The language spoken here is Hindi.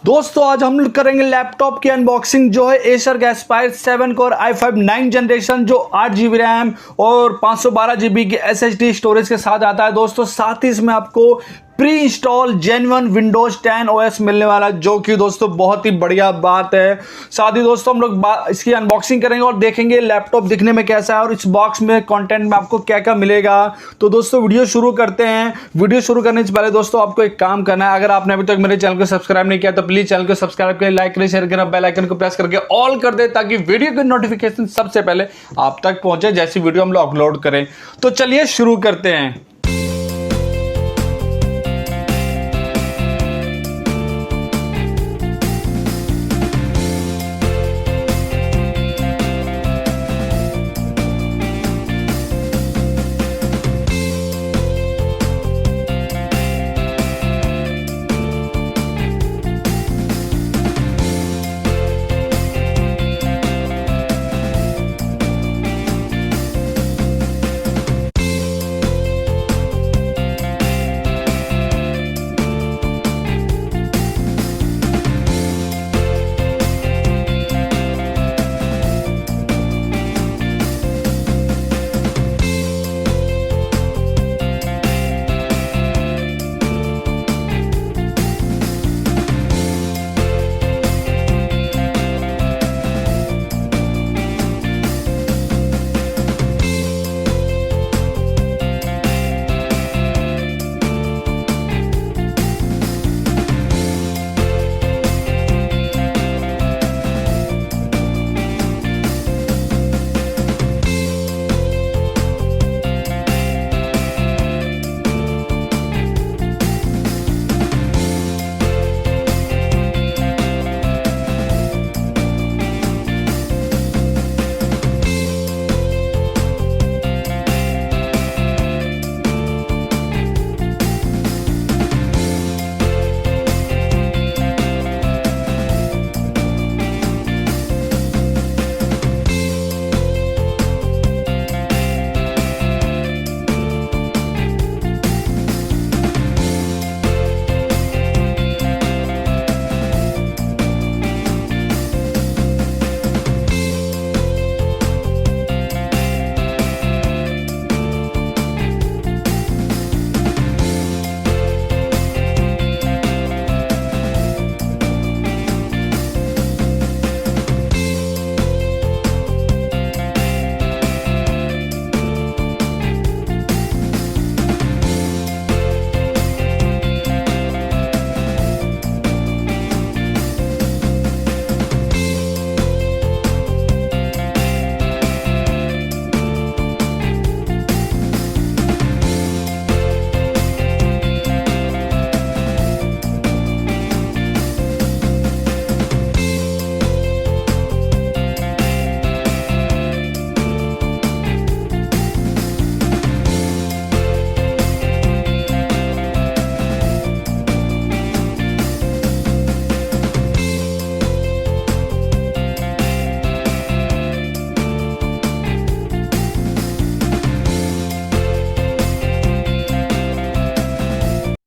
दोस्तों आज हम लोग करेंगे लैपटॉप की अनबॉक्सिंग जो है एसर का एस्पायर 7 कोर i5 9 जनरेशन जो 8 GB रैम और 512 GB की SSD स्टोरेज के साथ आता है। दोस्तों साथ ही इसमें आपको pre install genuine Windows 10 OS मिलने वाला है, जो कि दोस्तों बहुत ही बढ़िया बात है। साथ ही दोस्तों हम लोग इसकी अनबॉक्सिंग करेंगे और देखेंगे लैपटॉप दिखने में कैसा है और इस बॉक्स में कंटेंट में आपको क्या क्या मिलेगा। तो दोस्तों वीडियो शुरू करते हैं। वीडियो शुरू करने से पहले दोस्तों आपको एक काम करना है, अगर आपने अभी तक मेरे चैनल को सब्सक्राइब नहीं किया तो प्लीज चैनल को सब्सक्राइब करें, लाइक करें, शेयर करें, बेल आइकन को प्रेस करके ऑल कर दे ताकि वीडियो की नोटिफिकेशन सबसे पहले आप तक पहुंचे जैसी वीडियो हम लोग अपलोड करें। तो चलिए शुरू करते हैं।